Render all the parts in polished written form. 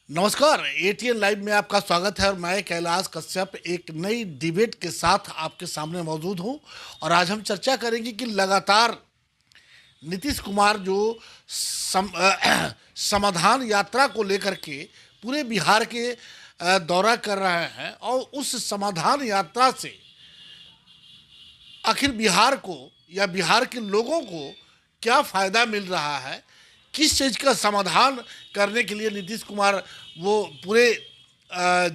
नमस्कार। ATN live में आपका स्वागत है और मैं कैलाश कश्यप एक नई डिबेट के साथ आपके सामने मौजूद हूं। और आज हम चर्चा करेंगे कि लगातार नीतीश कुमार जो समाधान यात्रा को लेकर के पूरे बिहार के दौरा कर रहे हैं और उस समाधान यात्रा से आखिर बिहार को या बिहार के लोगों को क्या फ़ायदा मिल रहा है, किस चीज़ का समाधान करने के लिए नीतीश कुमार वो पूरे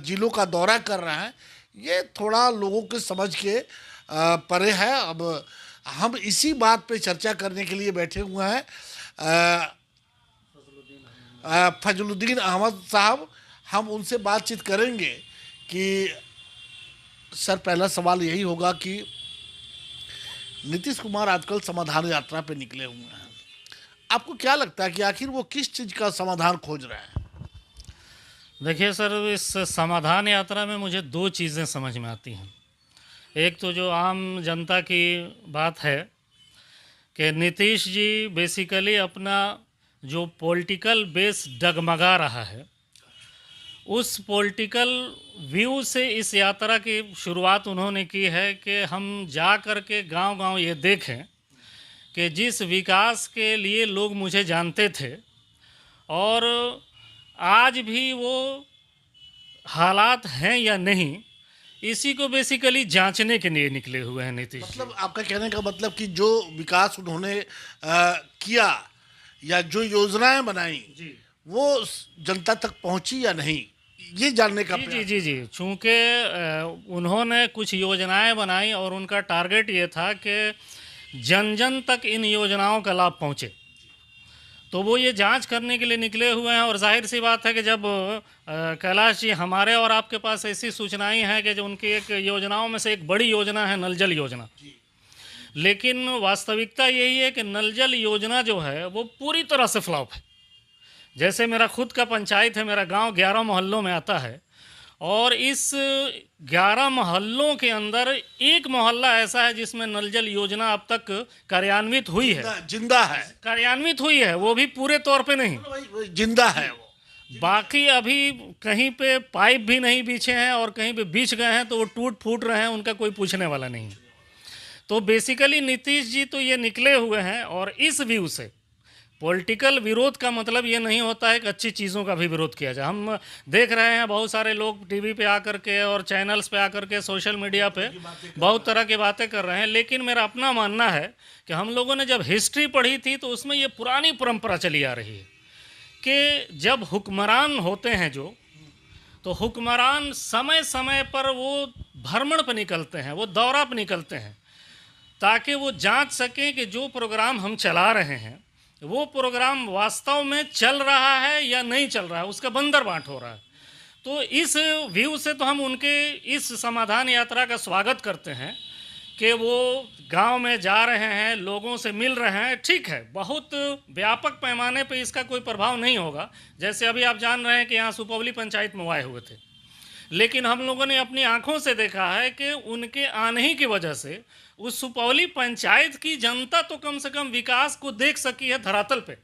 जिलों का दौरा कर रहे हैं, ये थोड़ा लोगों के समझ के परे है। अब हम इसी बात पे चर्चा करने के लिए बैठे हुए हैं। फजलुद्दीन अहमद साहब, हम उनसे बातचीत करेंगे कि सर, पहला सवाल यही होगा कि नीतीश कुमार आजकल समाधान यात्रा पे निकले हुए हैं। आपको क्या लगता है कि आखिर वो किस चीज़ का समाधान खोज रहे हैं? देखिए सर, इस समाधान यात्रा में मुझे दो चीज़ें समझ में आती हैं। एक तो जो आम जनता की बात है कि नीतीश जी बेसिकली अपना जो पॉलिटिकल बेस डगमगा रहा है, उस पॉलिटिकल व्यू से इस यात्रा की शुरुआत उन्होंने की है कि हम जा कर के गांव-गांव ये देखें कि जिस विकास के लिए लोग मुझे जानते थे और आज भी वो हालात हैं या नहीं, इसी को बेसिकली जांचने के लिए निकले हुए हैं नीतीश जी। मतलब आपका कहने का मतलब कि जो विकास उन्होंने किया या जो योजनाएं बनाई जी वो जनता तक पहुंची या नहीं, ये जानने का जी जी प्रयास। जी जी चूँकि उन्होंने कुछ योजनाएं बनाई और उनका टारगेट ये था कि जन जन तक इन योजनाओं का लाभ पहुँचे, तो वो ये जांच करने के लिए निकले हुए हैं। और जाहिर सी बात है कि जब कैलाश जी, हमारे और आपके पास ऐसी सूचनाएं हैं कि जो उनकी एक योजनाओं में से एक बड़ी योजना है नल जल योजना, लेकिन वास्तविकता यही है कि नल जल योजना जो है वो पूरी तरह से फ्लॉप है। जैसे मेरा खुद का पंचायत है, मेरा गांव 11 मोहल्लों में आता है और इस 11 मोहल्लों के अंदर एक मोहल्ला ऐसा है जिसमें नल जल योजना अब तक कार्यान्वित हुई है। जिंदा है। कार्यान्वित हुई है, वो भी पूरे तौर पे नहीं, वही जिंदा है वो। बाकी अभी कहीं पे पाइप भी नहीं बिछे हैं और कहीं पे बिछ गए हैं तो वो टूट फूट रहे हैं, उनका कोई पूछने वाला नहीं। तो बेसिकली नीतीश जी तो ये निकले हुए हैं और इस व्यू से पॉलिटिकल विरोध का मतलब ये नहीं होता है कि अच्छी चीज़ों का भी विरोध किया जाए। हम देख रहे हैं बहुत सारे लोग टीवी पे आकर के और चैनल्स पे आकर के सोशल मीडिया पे बहुत तरह की बातें कर रहे हैं, लेकिन मेरा अपना मानना है कि हम लोगों ने जब हिस्ट्री पढ़ी थी तो उसमें ये पुरानी परंपरा चली आ रही है कि जब हुक्मरान होते हैं जो, तो हुक्मरान समय समय पर वो भ्रमण पर निकलते हैं, वो दौरा पर निकलते हैं, ताकि वो जांच सकें कि जो प्रोग्राम हम चला रहे हैं वो प्रोग्राम वास्तव में चल रहा है या नहीं चल रहा है, उसका बंदरबांट हो रहा है। तो इस व्यू से तो हम उनके इस समाधान यात्रा का स्वागत करते हैं कि वो गांव में जा रहे हैं, लोगों से मिल रहे हैं। ठीक है, बहुत व्यापक पैमाने पे इसका कोई प्रभाव नहीं होगा। जैसे अभी आप जान रहे हैं कि यहाँ सुपौली पंचायत में आए हुए थे, लेकिन हम लोगों ने अपनी आंखों से देखा है कि उनके आने ही की वजह से उस सुपौली पंचायत की जनता तो कम से कम विकास को देख सकी है धरातल पे।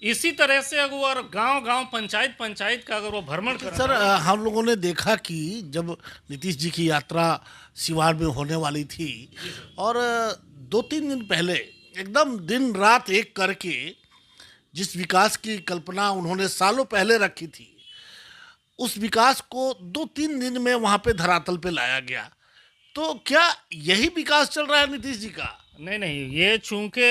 इसी तरह से अगर गांव गांव पंचायत पंचायत का अगर वो भ्रमण करें। सर, हम लोगों ने देखा कि जब नीतीश जी की यात्रा सिवान में होने वाली थी और 2-3 दिन पहले एकदम दिन रात एक करके जिस विकास की कल्पना उन्होंने सालों पहले रखी थी, उस विकास को 2-3 दिन में वहां पे धरातल पे लाया गया। तो क्या यही विकास चल रहा है नीतीश जी का? नहीं नहीं, ये चूंकि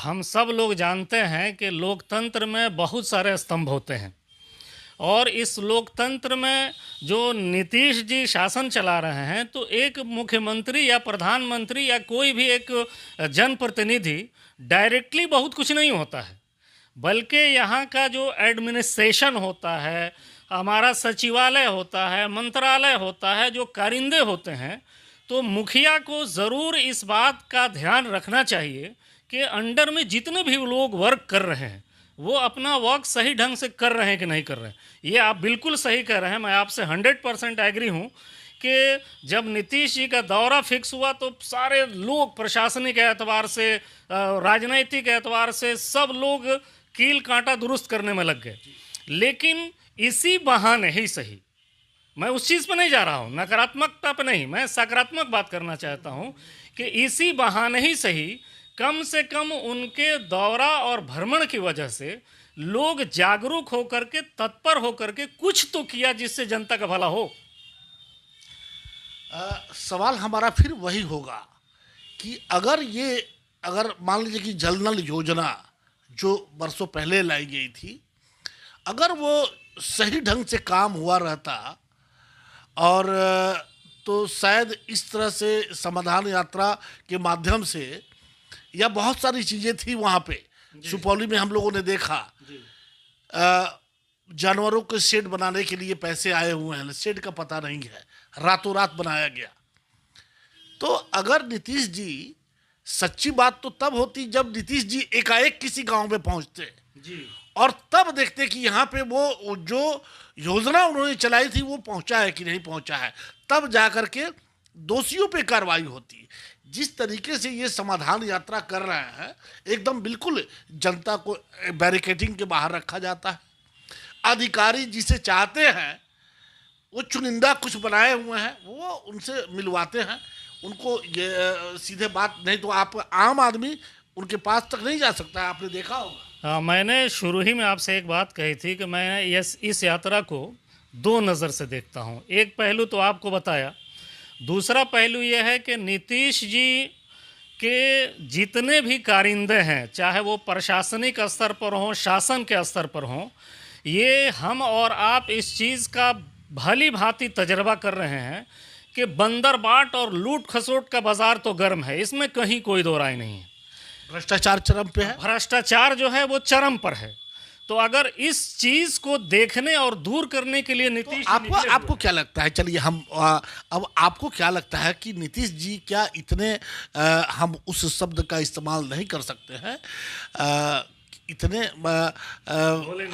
हम सब लोग जानते हैं कि लोकतंत्र में बहुत सारे स्तंभ होते हैं और इस लोकतंत्र में जो नीतीश जी शासन चला रहे हैं, तो एक मुख्यमंत्री या प्रधानमंत्री या कोई भी एक जनप्रतिनिधि डायरेक्टली बहुत कुछ नहीं होता है, बल्कि यहाँ का जो एडमिनिस्ट्रेशन होता है, हमारा सचिवालय होता है, मंत्रालय होता है, जो कारिंदे होते हैं, तो मुखिया को ज़रूर इस बात का ध्यान रखना चाहिए कि अंडर में जितने भी लोग वर्क कर रहे हैं वो अपना वर्क सही ढंग से कर रहे हैं कि नहीं कर रहे हैं। ये आप बिल्कुल सही कह रहे हैं, मैं आपसे 100% एग्री हूँ कि जब नीतीश जी का दौरा फिक्स हुआ तो सारे लोग प्रशासनिक एतबार से, राजनीतिक एतबार से सब लोग कील कांटा दुरुस्त करने में लग गए। लेकिन इसी बहाने ही सही, मैं उस चीज़ पर नहीं जा रहा हूँ, नकारात्मकता पर नहीं, मैं सकारात्मक बात करना चाहता हूँ कि इसी बहाने ही सही कम से कम उनके दौरा और भ्रमण की वजह से लोग जागरूक होकर के, तत्पर होकर के कुछ तो किया जिससे जनता का भला हो। सवाल हमारा फिर वही होगा कि अगर मान लीजिए कि जल नल योजना जो वर्षों पहले लाई गई थी, अगर वो सही ढंग से काम हुआ रहता और तो शायद इस तरह से समाधान यात्रा के माध्यम से, या बहुत सारी चीज़ें थी वहाँ पे सुपौली में हम लोगों ने देखा, जानवरों के शेड बनाने के लिए पैसे आए हुए हैं, शेड का पता नहीं है, रातों रात बनाया गया। तो अगर नीतीश जी, सच्ची बात तो तब होती जब नीतीश जी एकाएक किसी गांव में पहुंचते जी, और तब देखते कि यहाँ पे वो जो योजना उन्होंने चलाई थी वो पहुंचा है कि नहीं पहुंचा है, तब जाकर के दोषियों पे कार्रवाई होती। जिस तरीके से ये समाधान यात्रा कर रहे हैं, एकदम बिल्कुल जनता को बैरिकेडिंग के बाहर रखा जाता है। अधिकारी जिसे चाहते हैं वो चुनिंदा कुछ बनाए हुए हैं, वो उनसे मिलवाते हैं, उनको ये सीधे बात नहीं तो आप आम आदमी उनके पास तक नहीं जा सकता है, आपने देखा होगा। हाँ, मैंने शुरू ही में आपसे एक बात कही थी कि मैं इस यात्रा को दो नज़र से देखता हूँ। एक पहलू तो आपको बताया, दूसरा पहलू यह है कि नीतीश जी के जितने भी कारिंदे हैं, चाहे वो प्रशासनिक स्तर पर हों, शासन के स्तर पर हों, ये हम और आप इस चीज़ का भली भांति तजर्बा कर रहे हैं कि बंदरबाट और लूट खसोट का बाजार तो गर्म है, इसमें कहीं कोई दो राय नहीं है। भ्रष्टाचार चरम पे है, भ्रष्टाचार जो है वो चरम पर है। तो अगर इस चीज को देखने और दूर करने के लिए नीतीश तो आपको क्या लगता है, चलिए हम अब आपको क्या लगता है कि नीतीश जी क्या इतने हम उस शब्द का इस्तेमाल नहीं कर सकते हैं, इतने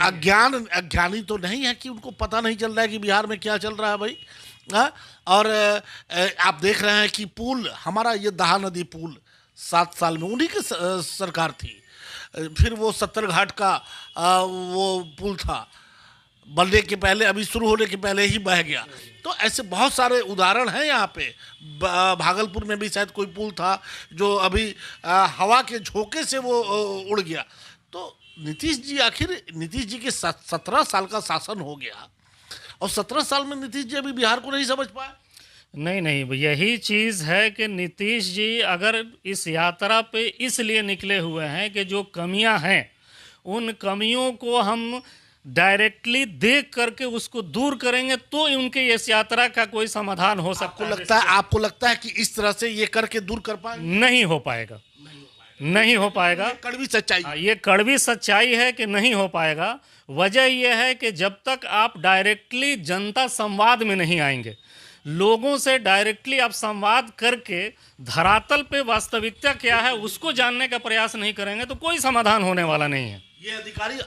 अज्ञानी तो नहीं है कि उनको पता नहीं चल रहा है कि बिहार में क्या चल रहा है भाई। और आप देख रहे हैं कि पुल, हमारा ये दहा नदी पुल 7 साल में उन्हीं की सरकार थी, फिर वो 70 घाट का वो पुल था, बनने के पहले, अभी शुरू होने के पहले ही बह गया। तो ऐसे बहुत सारे उदाहरण हैं यहाँ पे। भागलपुर में भी शायद कोई पुल था जो अभी हवा के झोंके से वो उड़ गया। तो नीतीश जी, आखिर नीतीश जी के 17 साल का शासन हो गया और 17 साल में नीतीश जी अभी बिहार को नहीं समझ पाए। नहीं, यही चीज़ है कि नीतीश जी अगर इस यात्रा पे इसलिए निकले हुए हैं कि जो कमियां हैं उन कमियों को हम डायरेक्टली देख करके उसको दूर करेंगे तो उनके इस यात्रा का कोई समाधान हो सकता है। आपको लगता है कि इस तरह से ये करके दूर कर पाएंगे? नहीं हो पाएगा, नहीं हो पाएगा। कड़वी सच्चाई, ये कड़वी सच्चाई है कि नहीं हो पाएगा। वजह यह है कि जब तक आप डायरेक्टली जनता संवाद में नहीं आएंगे, लोगों से डायरेक्टली आप संवाद करके धरातल पे वास्तविकता क्या है उसको जानने का प्रयास नहीं करेंगे तो कोई समाधान होने वाला नहीं है। ये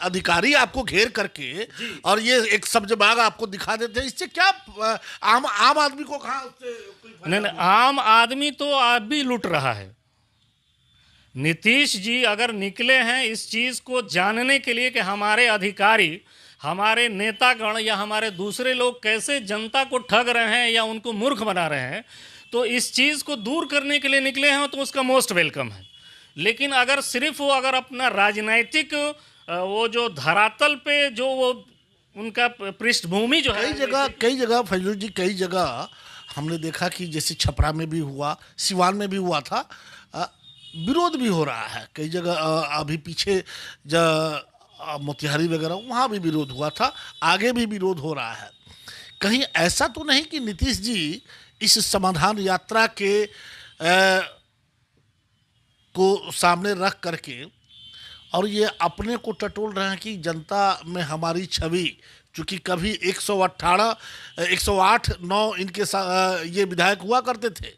अधिकारी आपको घेर करके और ये एक सब्ज बाग आपको दिखा देते हैं, इससे क्या आम आदमी को कहाँ नहीं, आम आदमी तो आप भी लुट रहा है। नीतीश जी अगर निकले हैं इस चीज़ को जानने के लिए कि हमारे अधिकारी, हमारे नेतागण या हमारे दूसरे लोग कैसे जनता को ठग रहे हैं या उनको मूर्ख बना रहे हैं, तो इस चीज़ को दूर करने के लिए निकले हैं तो उसका मोस्ट वेलकम है। लेकिन अगर सिर्फ वो अगर अपना राजनीतिक वो जो धरातल पे जो वो उनका पृष्ठभूमि जो है, कई जगह फैजल जी, कई जगह हमने देखा कि जैसे छपरा में भी हुआ, सिवान में भी हुआ था, विरोध भी हो रहा है कई जगह। अभी पीछे मोतिहारी वगैरह वहाँ भी विरोध हुआ था, आगे भी विरोध हो रहा है। कहीं ऐसा तो नहीं कि नीतीश जी इस समाधान यात्रा के को सामने रख करके और ये अपने को टटोल रहे हैं कि जनता में हमारी छवि, चूँकि कभी 108-9 इनके ये विधायक हुआ करते थे,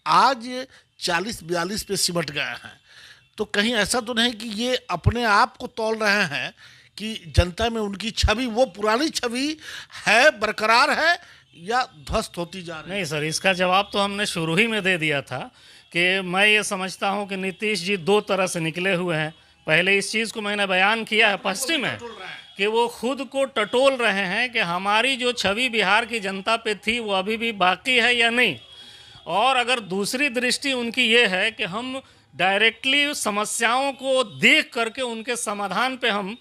आज 40-42 पे सिमट गए हैं। तो कहीं ऐसा तो नहीं कि ये अपने आप को तौल रहे हैं कि जनता में उनकी छवि, वो पुरानी छवि है, बरकरार है या ध्वस्त होती जा रही है? नहीं सर, इसका जवाब तो हमने शुरू ही में दे दिया था कि मैं ये समझता हूँ कि नीतीश जी दो तरह से निकले हुए हैं। पहले इस चीज़ को मैंने बयान किया है पश्चिम में कि वो खुद को टटोल रहे हैं कि हमारी जो छवि बिहार की जनता पे थी वो अभी भी बाकी है या नहीं। और अगर दूसरी दृष्टि उनकी ये है कि हम डायरेक्टली समस्याओं को देख करके उनके समाधान पे हम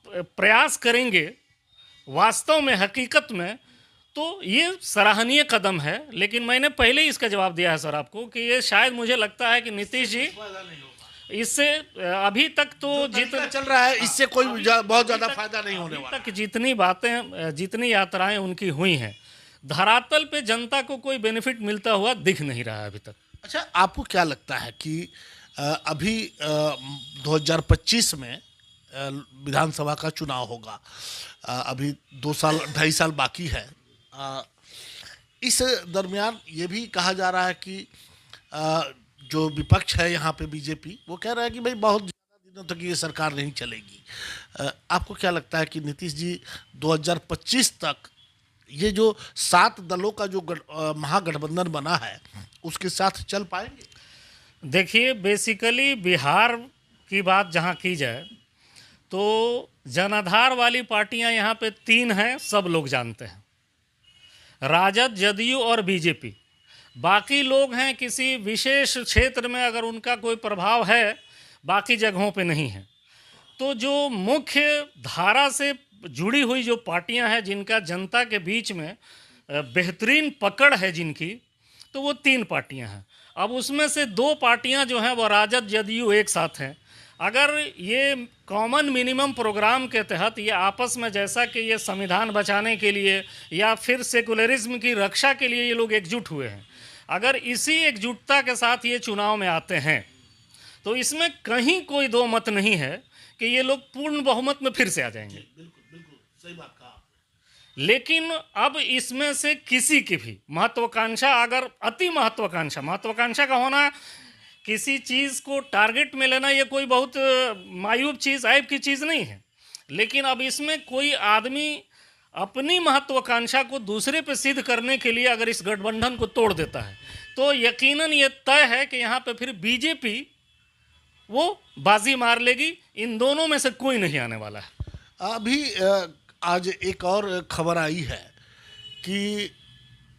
प्रयास करेंगे वास्तव में, हकीकत में, तो ये सराहनीय कदम है। लेकिन मैंने पहले ही इसका जवाब दिया है सर आपको कि ये शायद मुझे लगता है कि नीतीश जी इससे अभी तक तो जितना चल रहा है इससे कोई बहुत ज़्यादा फायदा नहीं होने वाला। तक जितनी बातें, जितनी यात्राएं उनकी हुई हैं, धरातल पे जनता को कोई बेनिफिट मिलता हुआ दिख नहीं रहा है अभी तक। अच्छा, आपको क्या लगता है कि अभी 2025 में विधानसभा का चुनाव होगा, अभी 2.5 साल बाकी है। इस दरमियान ये भी कहा जा रहा है कि जो विपक्ष है यहाँ पे बीजेपी, वो कह रहा है कि भाई बहुत ज़्यादा दिनों तक ये सरकार नहीं चलेगी। आपको क्या लगता है कि नीतीश जी 2025 तक ये जो 7 दलों का जो महागठबंधन बना है उसके साथ चल पाएंगे? देखिए, बेसिकली बिहार की बात जहाँ की जाए तो जनाधार वाली पार्टियां यहाँ पे 3 हैं, सब लोग जानते हैं, राजद, जदयू और बीजेपी। बाकी लोग हैं किसी विशेष क्षेत्र में अगर उनका कोई प्रभाव है, बाकी जगहों पे नहीं है। तो जो मुख्य धारा से जुड़ी हुई जो पार्टियां हैं, जिनका जनता के बीच में बेहतरीन पकड़ है जिनकी, तो वो 3 पार्टियां हैं। अब उसमें से 2 पार्टियां जो हैं वो राजद, जदयू एक साथ हैं। अगर ये कॉमन मिनिमम प्रोग्राम के तहत ये आपस में, जैसा कि ये संविधान बचाने के लिए या फिर सेकुलरिज्म की रक्षा के लिए ये लोग एकजुट हुए हैं, अगर इसी एकजुटता के साथ ये चुनाव में आते हैं तो इसमें कहीं कोई 2 मत नहीं है कि ये लोग पूर्ण बहुमत में फिर से आ जाएंगे। बिल्कुल सही बात कहा। लेकिन अब इसमें से किसी की भी महत्वाकांक्षा, अगर अति महत्वाकांक्षा का होना, किसी चीज़ को टारगेट में लेना, ये कोई बहुत मायूब चीज़, ऐब की चीज़ नहीं है। लेकिन अब इसमें कोई आदमी अपनी महत्वाकांक्षा को दूसरे पे सिद्ध करने के लिए अगर इस गठबंधन को तोड़ देता है तो यकीनन ये तय है कि यहाँ पे फिर बीजेपी वो बाजी मार लेगी। इन दोनों में से कोई नहीं आने वाला है। अभी आज एक और खबर आई है कि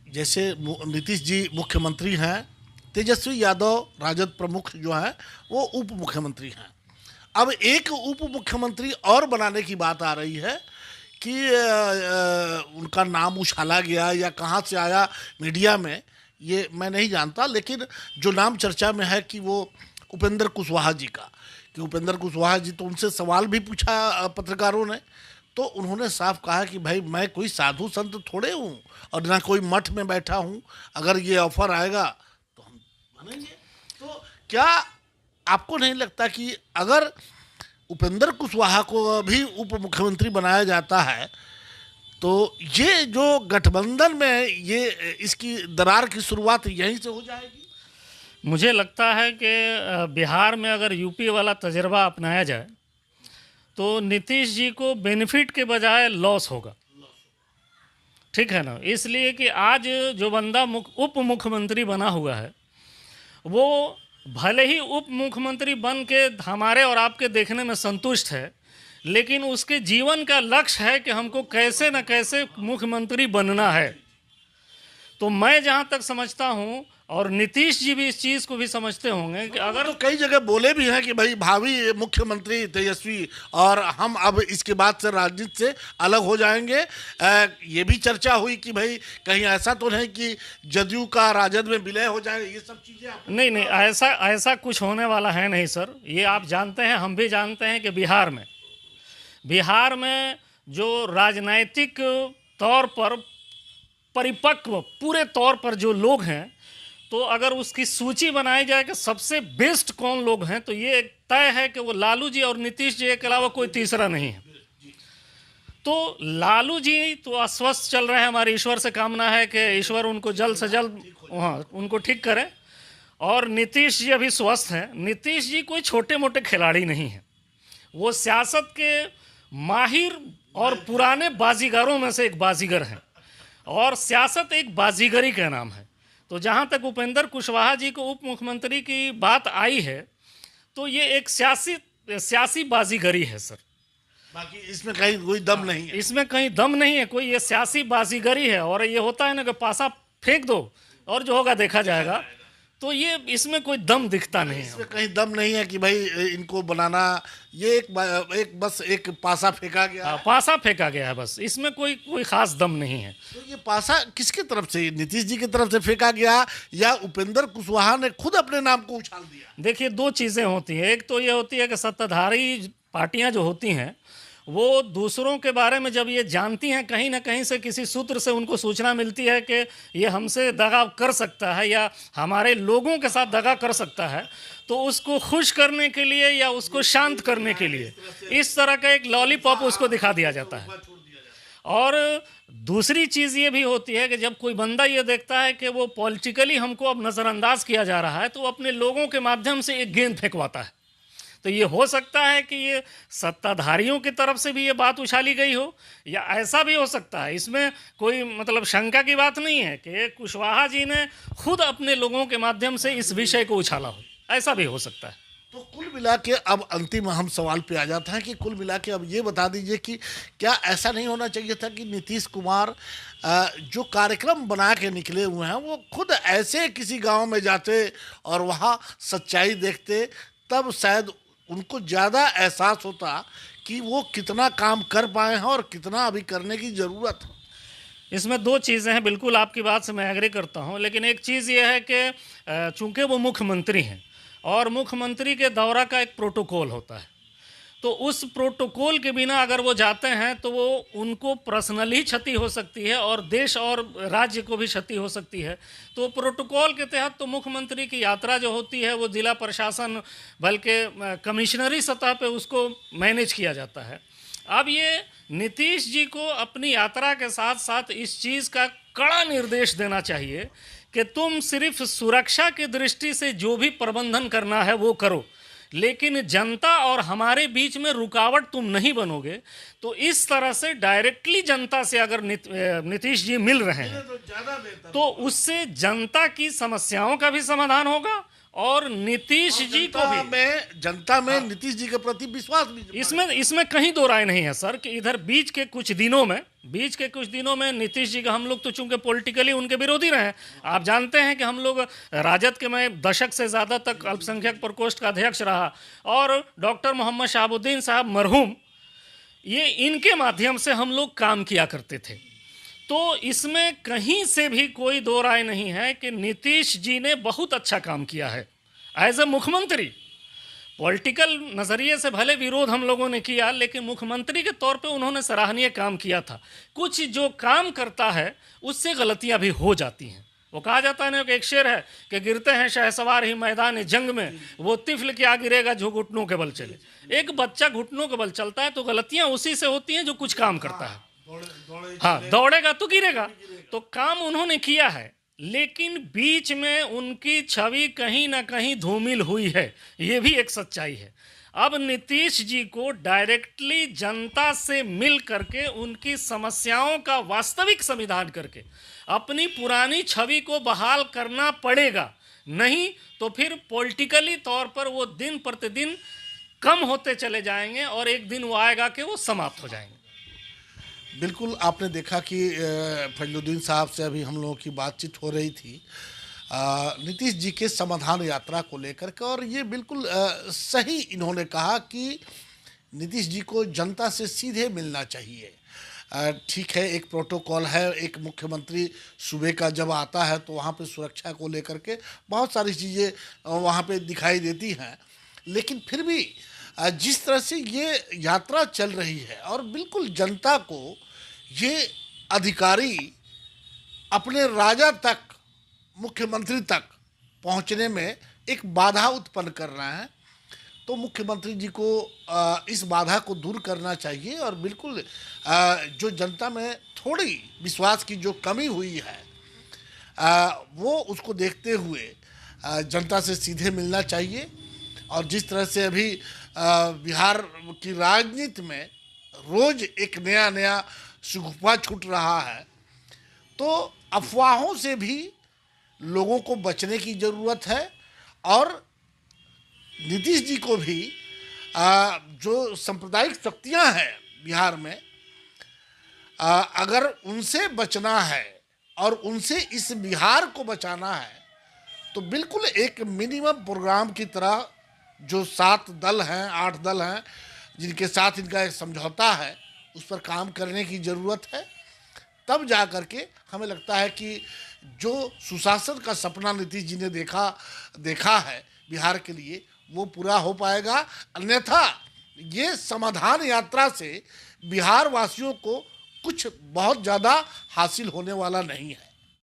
जैसे नीतीश जी मुख्यमंत्री हैं, तेजस्वी यादव राजद प्रमुख जो है वो उप मुख्यमंत्री हैं। अब एक उप मुख्यमंत्री और बनाने की बात आ रही है कि उनका नाम उछाला गया या कहाँ से आया मीडिया में, ये मैं नहीं जानता, लेकिन जो नाम चर्चा में है कि वो उपेंद्र कुशवाहा जी का, कि उपेंद्र कुशवाहा जी, तो उनसे सवाल भी पूछा पत्रकारों ने, तो उन्होंने साफ कहा कि भाई मैं कोई साधु संत थोड़े हूँ और ना कोई मठ में बैठा हूँ, अगर ये ऑफर आएगा तो हम मानेंगे। तो क्या आपको नहीं लगता कि अगर उपेंद्र कुशवाहा को भी उप मुख्यमंत्री बनाया जाता है तो ये जो गठबंधन में ये इसकी दरार की शुरुआत यहीं से हो जाएगी? मुझे लगता है कि बिहार में अगर यूपी वाला तजर्बा अपनाया जाए तो नीतीश जी को बेनिफिट के बजाय लॉस होगा। ठीक है ना? इसलिए कि आज जो बंदा उप मुख्यमंत्री बना हुआ है वो भले ही उप मुख्यमंत्री बन के हमारे और आपके देखने में संतुष्ट है, लेकिन उसके जीवन का लक्ष्य है कि हमको कैसे न कैसे मुख्यमंत्री बनना है। तो मैं जहाँ तक समझता हूँ, और नीतीश जी भी इस चीज़ को भी समझते होंगे कि अगर, तो कई जगह बोले भी हैं कि भाई भावी मुख्यमंत्री तेजस्वी, और हम अब इसके बाद से राजनीति से अलग हो जाएंगे। ये भी चर्चा हुई कि भाई कहीं ऐसा तो नहीं कि जदयू का राजद में विलय हो जाए, ये सब चीज़ें। नहीं, ऐसा कुछ होने वाला है नहीं सर। ये आप जानते हैं, हम भी जानते हैं कि बिहार में जो राजनैतिक तौर पर परिपक्व पूरे तौर पर जो लोग हैं, तो अगर उसकी सूची बनाई जाए कि सबसे बेस्ट कौन लोग हैं, तो ये तय है कि वो लालू जी और नीतीश जी के अलावा कोई तीसरा नहीं है। तो लालू जी तो अस्वस्थ चल रहे हैं, हमारी ईश्वर से कामना है कि ईश्वर उनको जल्द से जल्द उनको ठीक करे। और नीतीश जी अभी स्वस्थ हैं। नीतीश जी कोई छोटे मोटे खिलाड़ी नहीं हैं, वो सियासत के माहिर और पुराने बाजीगरों में से एक बाजीगर हैं, और सियासत एक बाजीगरी का नाम है। तो जहाँ तक उपेंद्र कुशवाहा जी को उप मुख्यमंत्री की बात आई है, तो ये एक सियासी बाजीगरी है सर। बाकी इसमें कहीं कोई दम नहीं है। इसमें कहीं दम नहीं है, कोई ये सियासी बाजीगरी है। और ये होता है ना कि पासा फेंक दो और जो होगा देखा जाएगा, तो ये इसमें कोई दम दिखता नहीं है। इसमें कहीं दम नहीं है कि भाई इनको बनाना, ये एक बस एक पासा फेंका गया है। पासा फेंका गया है बस, इसमें कोई कोई खास दम नहीं है। तो ये पासा किसकी तरफ से, नीतीश जी की तरफ से फेंका गया या उपेंद्र कुशवाहा ने खुद अपने नाम को उछाल दिया? देखिए, दो चीज़ें होती हैं। एक तो ये होती है कि सत्ताधारी पार्टियां जो होती हैं वो दूसरों के बारे में जब ये जानती हैं, कहीं ना कहीं से किसी सूत्र से उनको सूचना मिलती है कि ये हमसे दगा कर सकता है या हमारे लोगों के साथ दगा कर सकता है, तो उसको खुश करने के लिए या उसको शांत करने के लिए इस तरह का एक लॉलीपॉप उसको दिखा दिया जाता है। और दूसरी चीज़ ये भी होती है कि जब कोई बंदा ये देखता है कि वो पॉलिटिकली हमको अब नज़रअंदाज किया जा रहा है, तो वो अपने लोगों के माध्यम से एक गेंद फेंकवाता है। तो ये हो सकता है कि ये सत्ताधारियों की तरफ से भी ये बात उछाली गई हो, या ऐसा भी हो सकता है, इसमें कोई मतलब शंका की बात नहीं है कि कुशवाहा जी ने खुद अपने लोगों के माध्यम से इस विषय को उछाला हो, ऐसा भी हो सकता है। तो कुल मिला के अब अंतिम हम सवाल पे आ जाता है कि कुल मिला के अब ये बता दीजिए कि क्या ऐसा नहीं होना चाहिए था कि नीतीश कुमार जो कार्यक्रम बना के निकले हुए हैं वो खुद ऐसे किसी गांव में जाते और वहाँ सच्चाई देखते, तब शायद उनको ज़्यादा एहसास होता कि वो कितना काम कर पाए हैं और कितना अभी करने की ज़रूरत है। इसमें दो चीज़ें हैं, बिल्कुल आपकी बात से मैं एग्री करता हूं, लेकिन एक चीज़ ये है कि चूंकि वो मुख्यमंत्री हैं और मुख्यमंत्री के दौरा का एक प्रोटोकॉल होता है, तो उस प्रोटोकॉल के बिना अगर वो जाते हैं तो वो उनको पर्सनली क्षति हो सकती है और देश और राज्य को भी क्षति हो सकती है। तो प्रोटोकॉल के तहत तो मुख्यमंत्री की यात्रा जो होती है वो जिला प्रशासन बल्कि कमिश्नरी सतह पे उसको मैनेज किया जाता है। अब ये नीतीश जी को अपनी यात्रा के साथ साथ इस चीज़ का कड़ा निर्देश देना चाहिए कि तुम सिर्फ सुरक्षा की दृष्टि से जो भी प्रबंधन करना है वो करो, लेकिन जनता और हमारे बीच में रुकावट तुम नहीं बनोगे। तो इस तरह से डायरेक्टली जनता से अगर नीतीश जी मिल रहे हैं तो उससे जनता की समस्याओं का भी समाधान होगा और नीतीश जी को भी जनता में नीतीश जी के प्रति विश्वास भी। इसमें कहीं दो राय नहीं है सर कि इधर बीच के कुछ दिनों में नीतीश जी का, हम लोग तो चूंकि पॉलिटिकली उनके विरोधी रहे हैं, आप जानते हैं कि हम लोग राजद के, मैं दशक से ज़्यादा तक अल्पसंख्यक प्रकोष्ठ का अध्यक्ष रहा और डॉक्टर मोहम्मद शहाबुद्दीन साहब मरहूम, ये इनके माध्यम से हम लोग काम किया करते थे। तो इसमें कहीं से भी कोई दो राय नहीं है कि नीतीश जी ने बहुत अच्छा काम किया है एज ए मुख्यमंत्री। पॉलिटिकल नज़रिए से भले विरोध हम लोगों ने किया, लेकिन मुख्यमंत्री के तौर पे उन्होंने सराहनीय काम किया था। कुछ जो काम करता है उससे गलतियां भी हो जाती हैं। वो कहा जाता है ना कि एक शेर है कि गिरते हैं शहसवार ही मैदान जंग में, वो तिफल क्या गिरेगा जो घुटनों के बल चले। एक बच्चा घुटनों के बल चलता है तो गलतियां उसी से होती हैं जो कुछ काम करता है। हाँ, दौड़ेगा तो गिरेगा। तो काम उन्होंने किया है, लेकिन बीच में उनकी छवि कहीं ना कहीं धूमिल हुई है, ये भी एक सच्चाई है। अब नीतीश जी को डायरेक्टली जनता से मिल करके उनकी समस्याओं का वास्तविक समाधान करके अपनी पुरानी छवि को बहाल करना पड़ेगा, नहीं तो फिर पॉलिटिकली तौर पर वो दिन प्रतिदिन कम होते चले जाएंगे और एक दिन वो आएगा कि वो समाप्त हो जाएंगे। बिल्कुल, आपने देखा कि फजलुद्दीन साहब से अभी हम लोगों की बातचीत हो रही थी नीतीश जी के समाधान यात्रा को लेकर के, और ये बिल्कुल सही इन्होंने कहा कि नीतीश जी को जनता से सीधे मिलना चाहिए। ठीक है, एक प्रोटोकॉल है, एक मुख्यमंत्री सूबे का जब आता है तो वहाँ पे सुरक्षा को लेकर के बहुत सारी चीज़ें वहाँ पे दिखाई देती हैं, लेकिन फिर भी जिस तरह से ये यात्रा चल रही है और बिल्कुल जनता को ये अधिकारी अपने राजा तक, मुख्यमंत्री तक पहुंचने में एक बाधा उत्पन्न कर रहे हैं, तो मुख्यमंत्री जी को इस बाधा को दूर करना चाहिए और बिल्कुल जो जनता में थोड़ी विश्वास की जो कमी हुई है वो उसको देखते हुए जनता से सीधे मिलना चाहिए। और जिस तरह से अभी बिहार की राजनीति में रोज एक नया नया शुगुफा छूट रहा है, तो अफवाहों से भी लोगों को बचने की ज़रूरत है और नीतीश जी को भी जो सांप्रदायिक शक्तियां हैं बिहार में, अगर उनसे बचना है और उनसे इस बिहार को बचाना है तो बिल्कुल एक मिनिमम प्रोग्राम की तरह जो 7 दल हैं, 8 दल हैं जिनके साथ इनका एक समझौता है, उस पर काम करने की ज़रूरत है। तब जा कर के हमें लगता है कि जो सुशासन का सपना नीतीश जी ने देखा है बिहार के लिए, वो पूरा हो पाएगा। अन्यथा ये समाधान यात्रा से बिहार वासियों को कुछ बहुत ज़्यादा हासिल होने वाला नहीं है।